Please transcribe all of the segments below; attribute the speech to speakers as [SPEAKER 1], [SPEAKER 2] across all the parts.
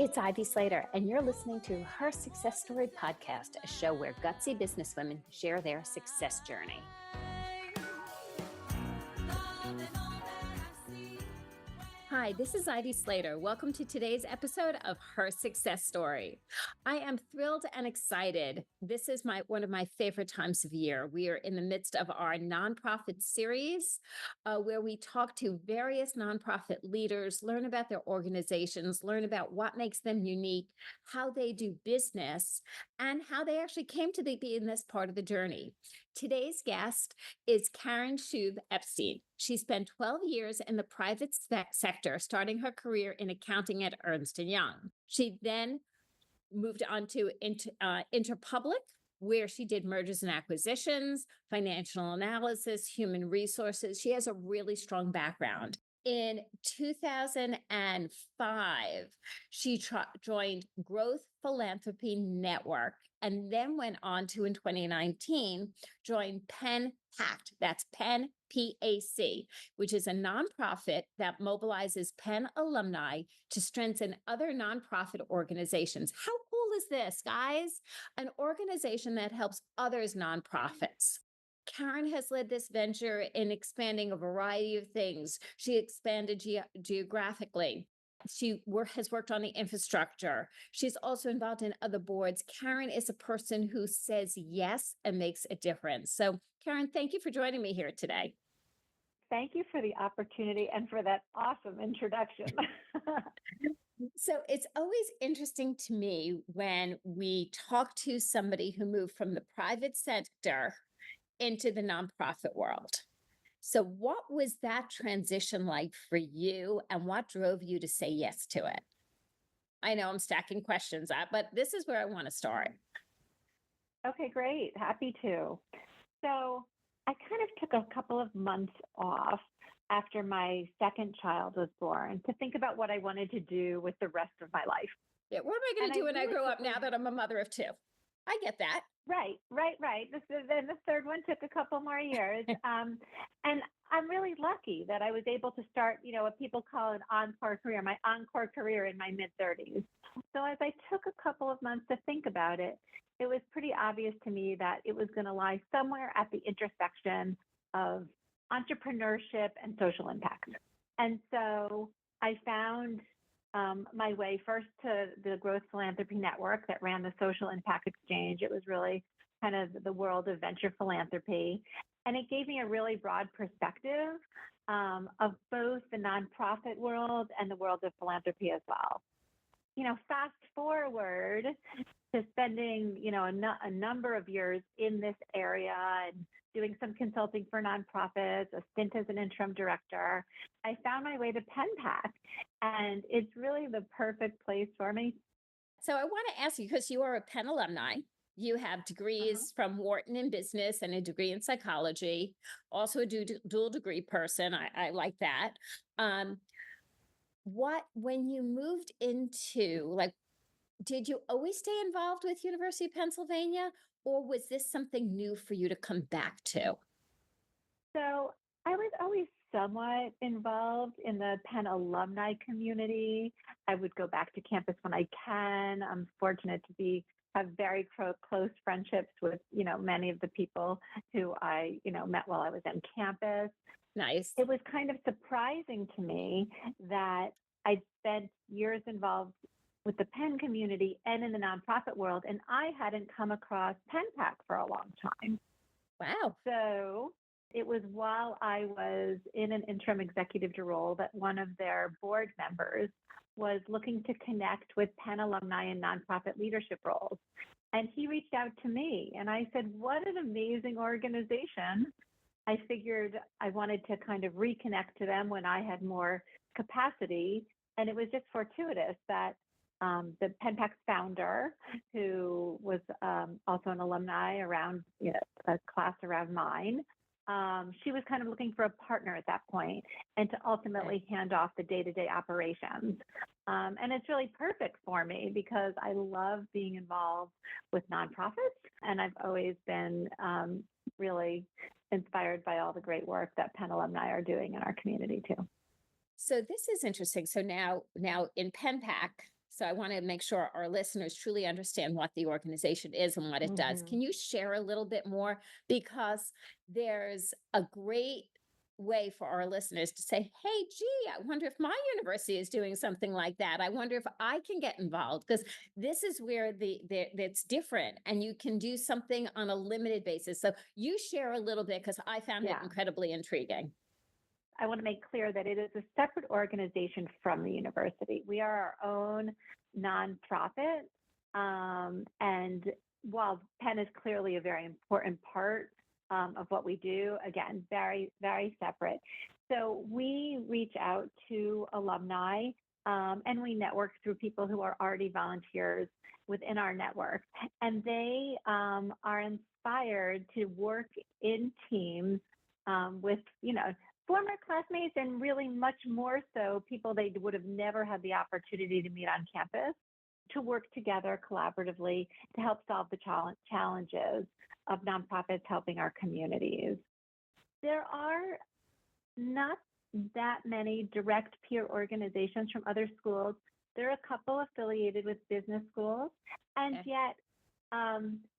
[SPEAKER 1] It's Ivy Slater, and you're listening to Her Success Story podcast, a show where gutsy businesswomen share their success journey. Hi, this is Ivy Slater. Welcome to today's episode of Her Success Story. I am thrilled and excited. This is one of my favorite times of year. We are in the midst of our nonprofit series where we talk to various nonprofit leaders, learn about their organizations, learn about what makes them unique, how they do business, and how they actually came to be in this part of the journey. Today's guest is Shub Epstein. She spent 12 years in the private sector, starting her career in accounting at Ernst and Young. She then moved on to Interpublic, where she did mergers and acquisitions, financial analysis, human resources. She has a really strong background. In 2005, she joined Growth Philanthropy Network and then went on to, in 2019, join PenPAC. That's PenPAC, which is a nonprofit that mobilizes Penn alumni to strengthen other nonprofit organizations. How cool is this, guys? An organization that helps others nonprofits. Karen has led this venture in expanding a variety of things. She expanded geographically. She has worked on the infrastructure. She's also involved in other boards. Karen is a person who says yes and makes a difference. So, Karen, thank you for joining me here today.
[SPEAKER 2] Thank you for the opportunity and for that awesome introduction.
[SPEAKER 1] So it's always interesting to me when we talk to somebody who moved from the private sector into the nonprofit world. So what was that transition like for you, and what drove you to say yes to it? I know I'm stacking questions up, but this is where I want to start.
[SPEAKER 2] Okay, great. Happy to. So I kind of took a couple of months off after my second child was born to think about what I wanted to do with the rest of my life.
[SPEAKER 1] Yeah, what am I going to do when I grow up now that I'm a mother of two? I get that.
[SPEAKER 2] Right. Then the third one took a couple more years. And I'm really lucky that I was able to start, what people call an encore career, my encore career in my mid-30s. So as I took a couple of months to think about it, it was pretty obvious to me that it was going to lie somewhere at the intersection of entrepreneurship and social impact. And so I found my way first to the Growth Philanthropy Network that ran the Social Impact Exchange. It was really kind of the world of venture philanthropy. And it gave me a really broad perspective of both the nonprofit world and the world of philanthropy as well. Fast forward to spending, a number of years in this area and doing some consulting for nonprofits, a stint as an interim director, I found my way to PenPAC, and it's really the perfect place for me.
[SPEAKER 1] So I want to ask you, because you are a Penn alumni, you have degrees from Wharton in business and a degree in psychology, also a dual degree person. I like that. When you moved into, did you always stay involved with University of Pennsylvania, or was this something new for you to come back to?
[SPEAKER 2] So I was always somewhat involved in the Penn alumni community. I would go back to campus when I can. I'm fortunate to have very close friendships with, many of the people who I, met while I was on campus.
[SPEAKER 1] Nice.
[SPEAKER 2] It was kind of surprising to me that I'd spent years involved with the Penn community and in the nonprofit world, and I hadn't come across PenPAC for a long time.
[SPEAKER 1] Wow.
[SPEAKER 2] So it was while I was in an interim executive role that one of their board members was looking to connect with Penn alumni in nonprofit leadership roles. And he reached out to me, and I said, what an amazing organization. I figured I wanted to kind of reconnect to them when I had more capacity. And it was just fortuitous that the PenPAC founder, who was also an alumni around, a class around mine, she was kind of looking for a partner at that point and to ultimately hand off the day-to-day operations. And it's really perfect for me because I love being involved with nonprofits, and I've always been really inspired by all the great work that Penn alumni are doing in our community too.
[SPEAKER 1] So this is interesting. So now in PenPAC, So I want to make sure our listeners truly understand what the organization is and what it does.
[SPEAKER 2] Hmm.
[SPEAKER 1] Can you share a little bit more? Because there's a great way for our listeners to say, hey, gee, I wonder if my university is doing something like that. I wonder if I can get involved, because this is where it's different and you can do something on a limited basis. So you share a little bit, because I found it
[SPEAKER 2] Yeah.
[SPEAKER 1] incredibly intriguing.
[SPEAKER 2] I want to make clear that it is a separate organization from the university. We are our own nonprofit. And while Penn is clearly a very important part of what we do, again, very, very separate. So we reach out to alumni and we network through people who are already volunteers within our network. And they are inspired to work in teams with, former classmates, and really much more so people they would have never had the opportunity to meet on campus, to work together collaboratively to help solve the challenges of nonprofits helping our communities. There are not that many direct peer organizations from other schools. There are a couple affiliated with business schools, and
[SPEAKER 1] Okay.
[SPEAKER 2] yet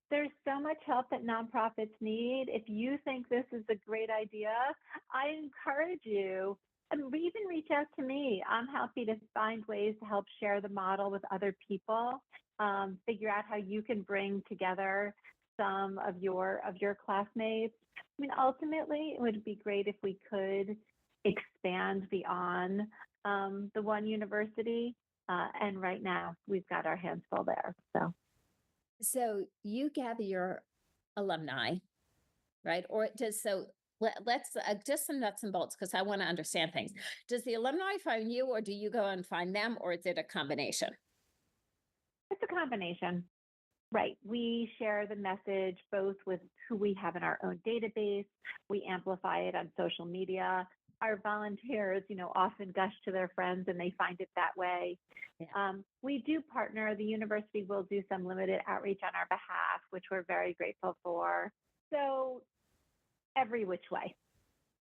[SPEAKER 2] there's so much help that nonprofits need. If you think this is a great idea, I encourage you, and even reach out to me. I'm happy to find ways to help share the model with other people, figure out how you can bring together some of your classmates. I mean, ultimately, it would be great if we could expand beyond the one university. And right now, we've got our hands full there.
[SPEAKER 1] So you gather your alumni, right? Or does so let's just some nuts and bolts, because I want to understand things. Does the alumni find you, or do you go and find them, or is it a combination?
[SPEAKER 2] It's a combination. Right. We share the message both with who we have in our own database. We amplify it on social media. Our volunteers, often gush to their friends and they find it that way.
[SPEAKER 1] Yeah.
[SPEAKER 2] We do partner. The university will do some limited outreach on our behalf, which we're very grateful for. So every which way.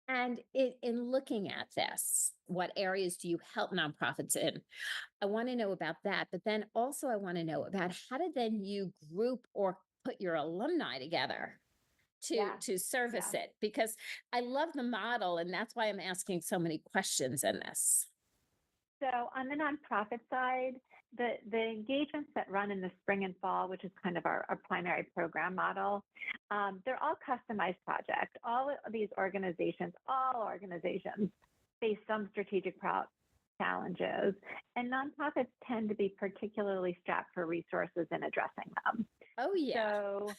[SPEAKER 1] And in looking at this, what areas do you help nonprofits in? I want to know about that. But then also, I want to know about how did then you group or put your alumni together to
[SPEAKER 2] Yeah.
[SPEAKER 1] service
[SPEAKER 2] Yeah.
[SPEAKER 1] it? Because I love the model, and that's why I'm asking so many questions in this.
[SPEAKER 2] So on the nonprofit side, the engagements that run in the spring and fall, which is kind of our primary program model, they're all customized projects. All organizations face some strategic challenges, and nonprofits tend to be particularly strapped for resources in addressing them.
[SPEAKER 1] Oh, yeah.
[SPEAKER 2] So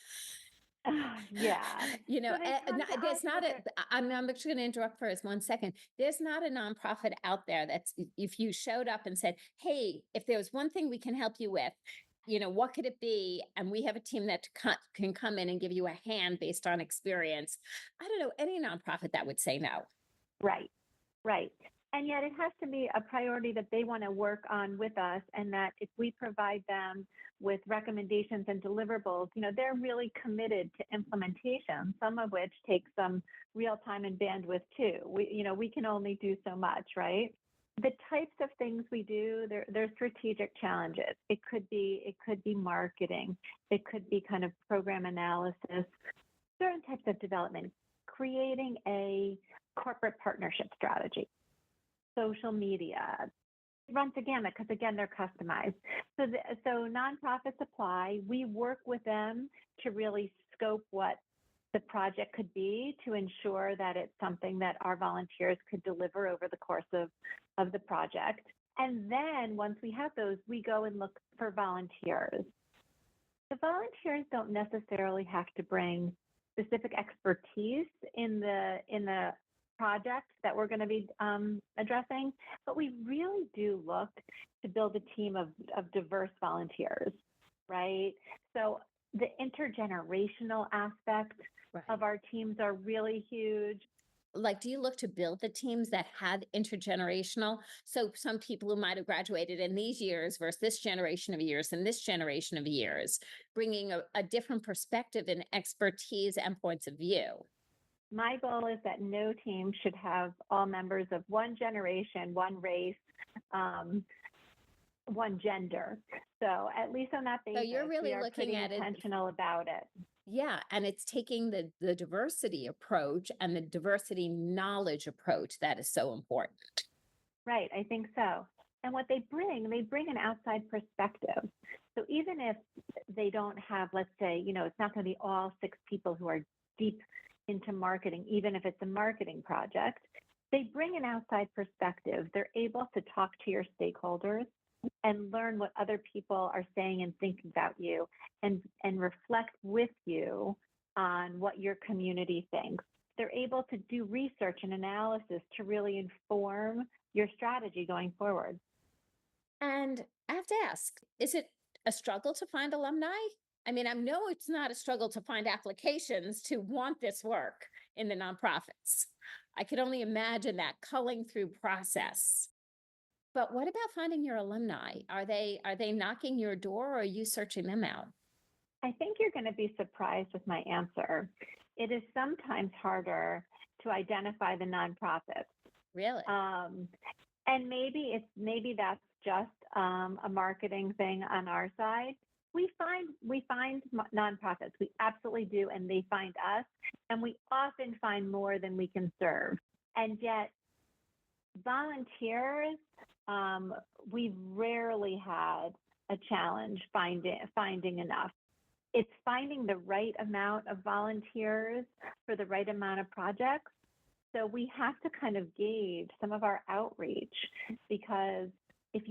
[SPEAKER 2] yeah, so they come to us
[SPEAKER 1] There's not
[SPEAKER 2] with
[SPEAKER 1] a, I'm actually going to interrupt for us 1 second. There's not a nonprofit out there that's, if you showed up and said, hey, if there was one thing we can help you with, what could it be? And we have a team that can come in and give you a hand based on experience. I don't know any nonprofit that would say no.
[SPEAKER 2] Right, right. And yet it has to be a priority that they want to work on with us, and that if we provide them with recommendations and deliverables, they're really committed to implementation, some of which takes some real time and bandwidth too. We can only do so much, right? The types of things we do, they're strategic challenges. It could be marketing. It could be kind of program analysis, certain types of development, creating a corporate partnership strategy, social media. It runs the gamut because, again, they're customized. So nonprofits apply. We work with them to really scope what the project could be, to ensure that it's something that our volunteers could deliver over the course of the project. And then once we have those, we go and look for volunteers. The volunteers don't necessarily have to bring specific expertise in the project that we're going to be addressing, but we really do look to build a team of diverse volunteers, right? So the intergenerational aspect of our teams are really huge.
[SPEAKER 1] Like, do you look to build the teams that had intergenerational? So some people who might have graduated in these years versus this generation of years and this generation of years, bringing a different perspective and expertise and points of view.
[SPEAKER 2] My goal is that no team should have all members of one generation, one race, one gender. So at least on that
[SPEAKER 1] So
[SPEAKER 2] basis,
[SPEAKER 1] you're
[SPEAKER 2] we
[SPEAKER 1] really
[SPEAKER 2] are
[SPEAKER 1] looking
[SPEAKER 2] pretty
[SPEAKER 1] at it.
[SPEAKER 2] intentional about it.
[SPEAKER 1] Yeah, and it's taking the diversity approach and the diversity knowledge approach that is so important.
[SPEAKER 2] Right, I think so. And what they bring an outside perspective. So even if they don't have, let's say, it's not going to be all 6 people who are deep into marketing, even if it's a marketing project, they bring an outside perspective. They're able to talk to your stakeholders and learn what other people are saying and thinking about you, and reflect with you on what your community thinks. They're able to do research and analysis to really inform your strategy going forward.
[SPEAKER 1] And I have to ask, is it a struggle to find alumni? I mean, I know it's not a struggle to find applications to want this work in the nonprofits. I could only imagine that culling through process. But what about finding your alumni? Are they knocking your door, or are you searching them out?
[SPEAKER 2] I think you're going to be surprised with my answer. It is sometimes harder to identify the nonprofits.
[SPEAKER 1] Really?
[SPEAKER 2] And maybe that's just a marketing thing on our side. We find nonprofits. We absolutely do, and they find us, and we often find more than we can serve. And yet, volunteers, we've rarely had a challenge finding enough. It's finding the right amount of volunteers for the right amount of projects. So we have to kind of gauge some of our outreach, because if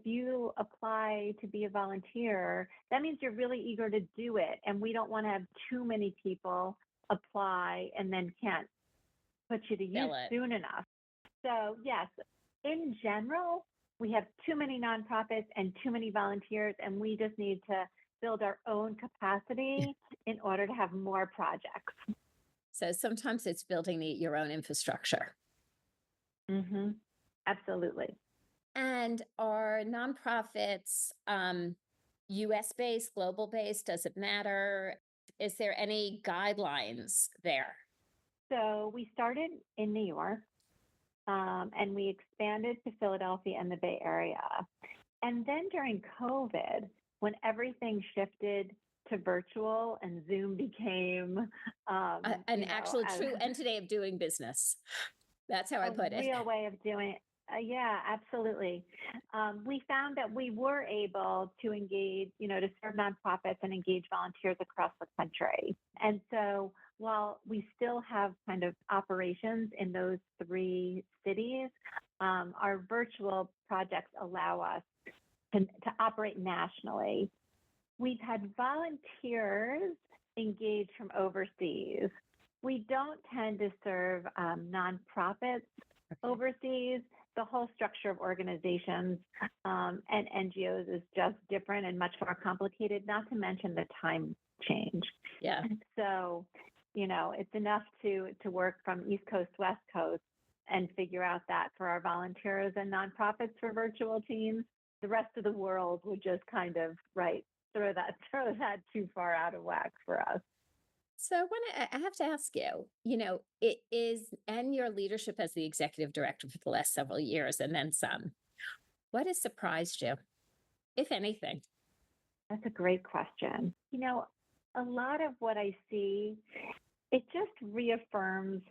[SPEAKER 2] you apply to be a volunteer, that means you're really eager to do it, and we don't want to have too many people apply and then can't put you to use soon enough. So yes, in general, we have too many nonprofits and too many volunteers, and we just need to build our own capacity in order to have more projects.
[SPEAKER 1] So sometimes it's building your own infrastructure.
[SPEAKER 2] Mm-hmm. Absolutely.
[SPEAKER 1] And are nonprofits US based, global based? Does it matter? Is there any guidelines there?
[SPEAKER 2] So we started in New York, and we expanded to Philadelphia and the Bay Area. And then during COVID, when everything shifted to virtual and Zoom became
[SPEAKER 1] An actual true entity of doing business. That's how I put it.
[SPEAKER 2] A real way of doing it. Yeah, absolutely. We found that we were able to engage, to serve nonprofits and engage volunteers across the country. And so while we still have kind of operations in those 3 cities, our virtual projects allow us to operate nationally. We've had volunteers engage from overseas. We don't tend to serve nonprofits overseas. The whole structure of organizations and NGOs is just different and much more complicated, not to mention the time change.
[SPEAKER 1] Yeah.
[SPEAKER 2] So, it's enough to work from East Coast, West Coast, and figure out that for our volunteers and nonprofits for virtual teams. The rest of the world would just kind of, throw that too far out of whack for us.
[SPEAKER 1] So I have to ask you, it is, and your leadership as the executive director for the last several years and then some, what has surprised you, if anything?
[SPEAKER 2] That's a great question. A lot of what I see, it just reaffirms,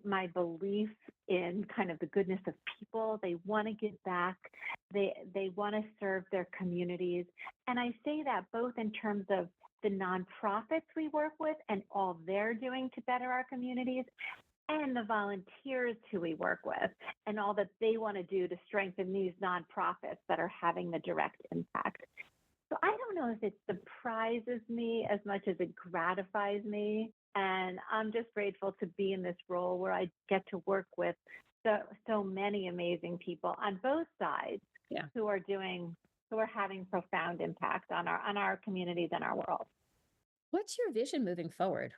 [SPEAKER 2] my belief in kind of the goodness of people. They want to give back. They want to serve their communities. And I say that both in terms of the nonprofits we work with and all they're doing to better our communities, and the volunteers who we work with and all that they want to do to strengthen these nonprofits that are having the direct impact. So I don't know if it surprises me as much as it gratifies me. And I'm just grateful to be in this role where I get to work with so many amazing people on both sides who are having profound impact on our communities and our world.
[SPEAKER 1] What's your vision moving forward?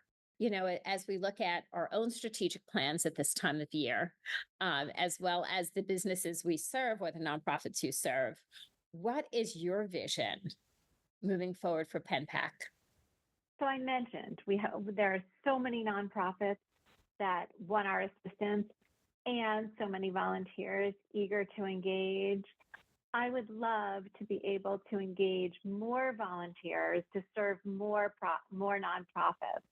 [SPEAKER 1] As we look at our own strategic plans at this time of year, as well as the businesses we serve or the nonprofits you serve, what is your vision moving forward for PenPAC?
[SPEAKER 2] So I mentioned there are so many nonprofits that want our assistance, and so many volunteers eager to engage. I would love to be able to engage more volunteers to serve more nonprofits.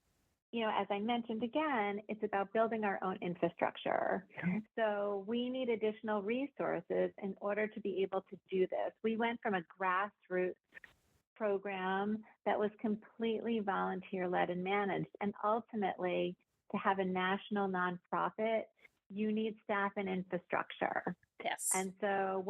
[SPEAKER 2] As I mentioned again, it's about building our own infrastructure. So we need additional resources in order to be able to do this. We went from a grassroots program that was completely volunteer-led and managed, and ultimately, to have a national nonprofit, you need staff and infrastructure.
[SPEAKER 1] Yes.
[SPEAKER 2] And so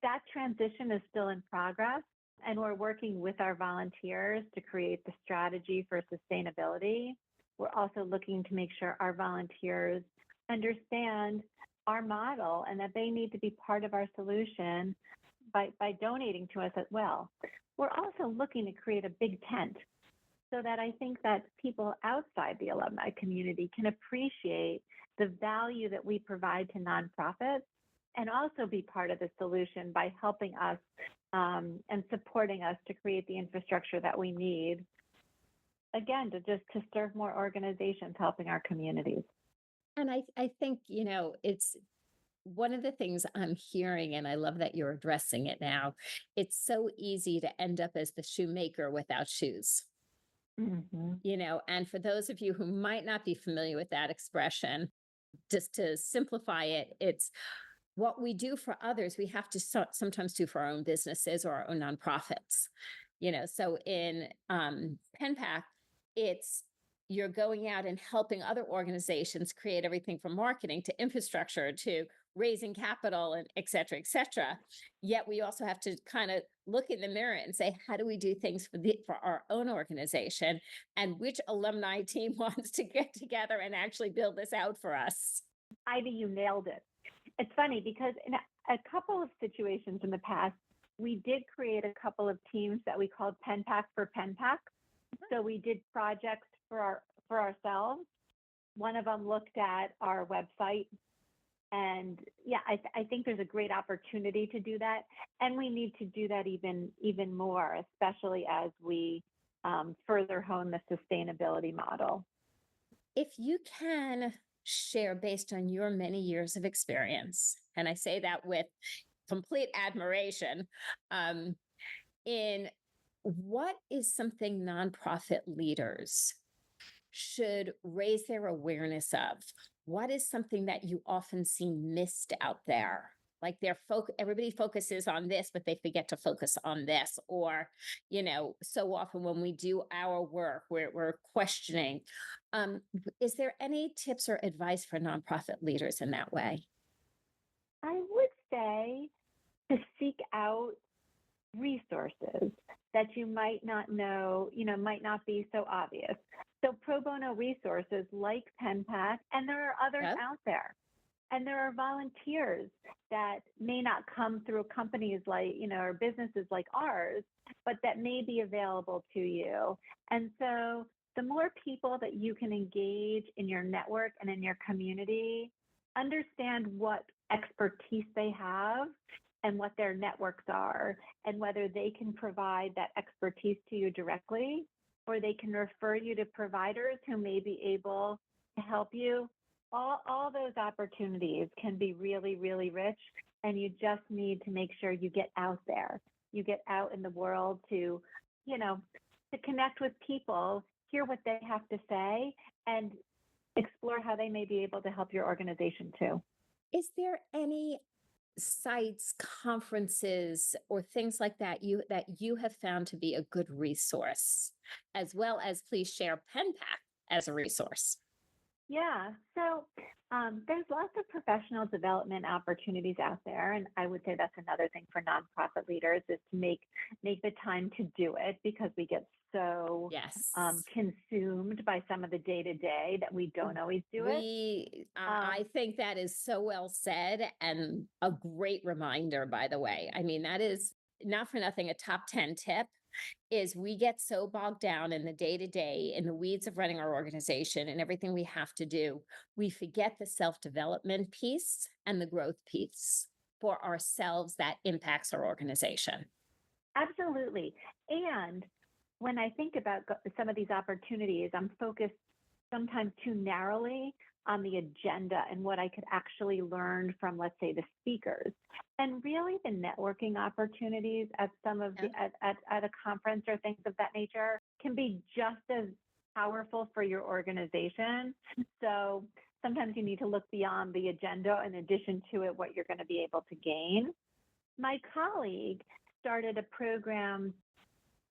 [SPEAKER 2] that transition is still in progress, and we're working with our volunteers to create the strategy for sustainability. We're also looking to make sure our volunteers understand our model and that they need to be part of our solution by donating to us as well. We're also looking to create a big tent so that I think that people outside the alumni community can appreciate the value that we provide to nonprofits and also be part of the solution by helping us and supporting us to create the infrastructure that we need, again, to serve more organizations helping our communities.
[SPEAKER 1] And I think, it's one of the things I'm hearing, and I love that you're addressing it now. It's so easy to end up as the shoemaker without shoes. And for those of you who might not be familiar with that expression, just to simplify it, it's what we do for others, we have to sometimes do for our own businesses or our own nonprofits. So in PenPAC, it's you're going out and helping other organizations create everything from marketing to infrastructure to raising capital and et cetera, et cetera. Yet we also have to kind of look in the mirror and say, how do we do things for our own organization? And which alumni team wants to get together and actually build this out for us?
[SPEAKER 2] Ivy, you nailed it. It's funny because in a couple of situations in the past, we did create a couple of teams that we called PenPAC for PenPAC. So we did projects for ourselves. One of them looked at our website. And yeah, I think there's a great opportunity to do that. And we need to do that even more, especially as we further hone the sustainability model.
[SPEAKER 1] If you can share based on your many years of experience, and I say that with complete admiration, in what is something nonprofit leaders should raise their awareness of? What is something that you often see missed out there? Like everybody focuses on this, but they forget to focus on this. Or, so often when we do our work, we're questioning. Is there any tips or advice for nonprofit leaders in that way?
[SPEAKER 2] I would say to seek out resources that you might not know, might not be so obvious. So pro bono resources like PenPAC, and there are others out there. And there are volunteers that may not come through companies like, or businesses like ours, but that may be available to you. And so the more people that you can engage in your network and in your community, understand what expertise they have and what their networks are, and whether they can provide that expertise to you directly, or they can refer you to providers who may be able to help you. All those opportunities can be really, really rich, and you just need to make sure you get out there. You get out in the world to connect with people, hear what they have to say, and explore how they may be able to help your organization too.
[SPEAKER 1] Is there any sites, conferences, or things like that you have found to be a good resource, as well as please share PenPAC as a resource?
[SPEAKER 2] Yeah, so there's lots of professional development opportunities out there, and I would say that's another thing for nonprofit leaders is to make the time to do it, because we get so consumed by some of the day-to-day that we don't always do it.
[SPEAKER 1] I think that is so well said, and a great reminder, by the way. I mean, that is not for nothing a top 10 tip. Is we get so bogged down in the day-to-day, in the weeds of running our organization and everything we have to do, we forget the self-development piece and the growth piece for ourselves that impacts our organization.
[SPEAKER 2] Absolutely. And when I think about some of these opportunities, I'm focused sometimes too narrowly on the agenda and what I could actually learn from, let's say, the speakers. And really the networking opportunities at some of the at a conference or things of that nature can be just as powerful for your organization. So sometimes you need to look beyond the agenda in addition to it, what you're going to be able to gain. My colleague started a program,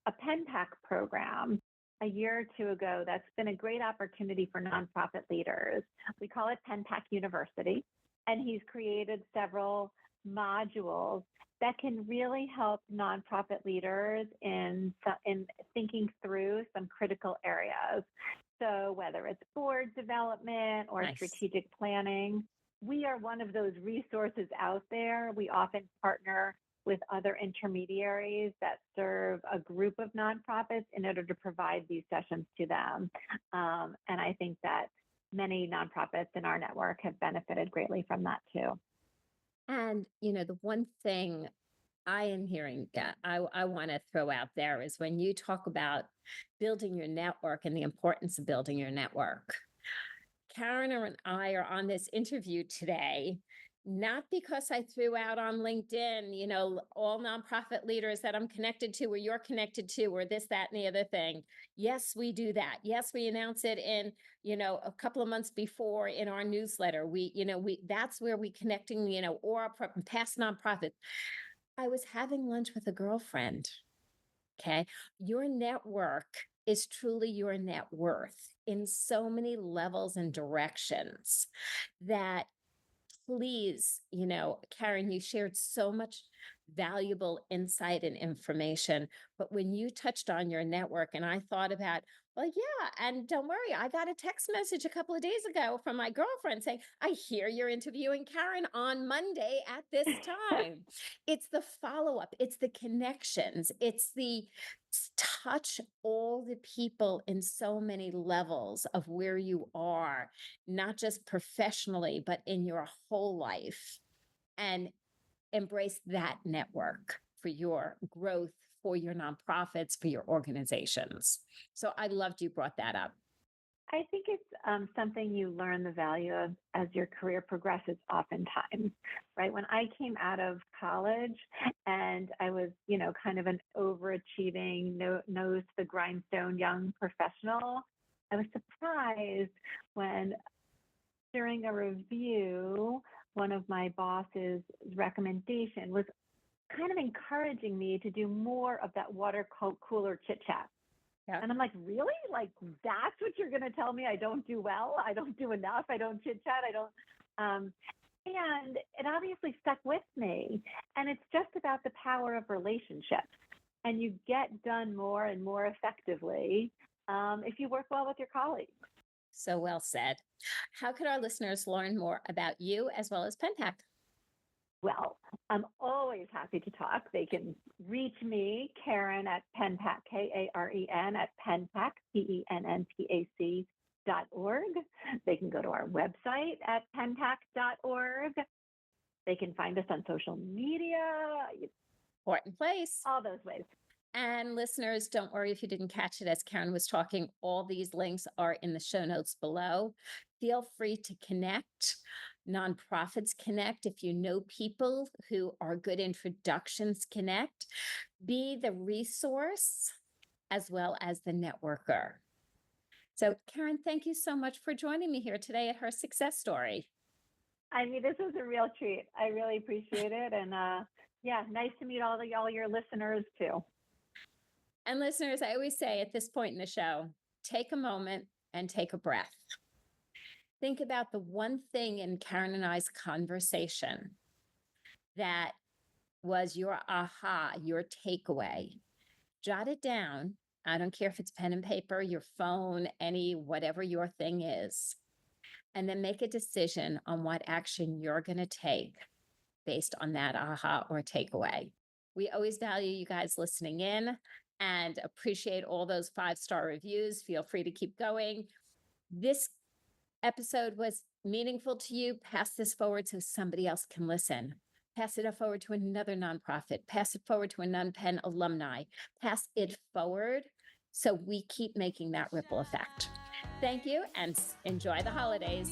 [SPEAKER 2] a PenPAC program, a year or two ago. That's been a great opportunity for nonprofit leaders. We call it PenPAC University, and he's created several modules that can really help nonprofit leaders in thinking through some critical areas. So whether it's board development or strategic planning, we are one of those resources out there. We often partner with other intermediaries that serve a group of nonprofits in order to provide these sessions to them. And I think that many nonprofits in our network have benefited greatly from that too.
[SPEAKER 1] And, the one thing I am hearing that I want to throw out there is when you talk about building your network and the importance of building your network. Karen and I are on this interview today, not because I threw out on LinkedIn, all nonprofit leaders that I'm connected to or you're connected to or this, that, and the other thing. Yes, we do that. Yes, we announce it in, a couple of months before in our newsletter. That's where we connecting, or past nonprofits. I was having lunch with a girlfriend. Okay. Your network is truly your net worth in so many levels and directions that please, Karen, you shared so much valuable insight and information. But when you touched on your network, and I thought about, well, yeah, and don't worry, I got a text message a couple of days ago from my girlfriend saying, I hear you're interviewing Karen on Monday at this time. It's the follow up, it's the connections, it's the touch all the people in so many levels of where you are, not just professionally, but in your whole life, and embrace that network for your growth, for your nonprofits, for your organizations. So I loved you brought that up.
[SPEAKER 2] I think it's something you learn the value of as your career progresses oftentimes, right? When I came out of college and I was, kind of an overachieving, nose to the grindstone young professional, I was surprised when during a review, one of my boss's recommendation was kind of encouraging me to do more of that water cooler chit chat. Yeah. And I'm like, really? Like, that's what you're going to tell me I don't do well? I don't do enough. I don't chit chat. I don't. And it obviously stuck with me. And it's just about the power of relationships. And you get done more and more effectively if you work well with your colleagues.
[SPEAKER 1] So well said. How could our listeners learn more about you as well as PenPAC?
[SPEAKER 2] Well, I'm always happy to talk. They can reach me, Karen, at PenPAC, Karen at PenPAC, PenPAC.org. They can go to our website at PenPAC.org. They can find us on social media.
[SPEAKER 1] Important place.
[SPEAKER 2] All those ways.
[SPEAKER 1] And listeners, don't worry if you didn't catch it as Karen was talking. All these links are in the show notes below. Feel free to connect. Nonprofits connect. If you know people who are good introductions, connect. Be the resource as well as the networker. So Karen, thank you so much for joining me here today at Her Success Story.
[SPEAKER 2] I mean, this was a real treat. I really appreciate it. And nice to meet all your listeners too.
[SPEAKER 1] And listeners, I always say at this point in the show, take a moment and take a breath. Think about the one thing in Karen and I's conversation that was your aha, your takeaway. Jot it down. I don't care if it's pen and paper, your phone, whatever your thing is. And then make a decision on what action you're going to take based on that aha or takeaway. We always value you guys listening in and appreciate all those 5-star reviews. Feel free to keep going. This episode was meaningful to you. Pass this forward so somebody else can listen. Pass it forward to another nonprofit. Pass it forward to a non-Penn alumni. Pass it forward so we keep making that ripple effect. Thank you and enjoy the holidays.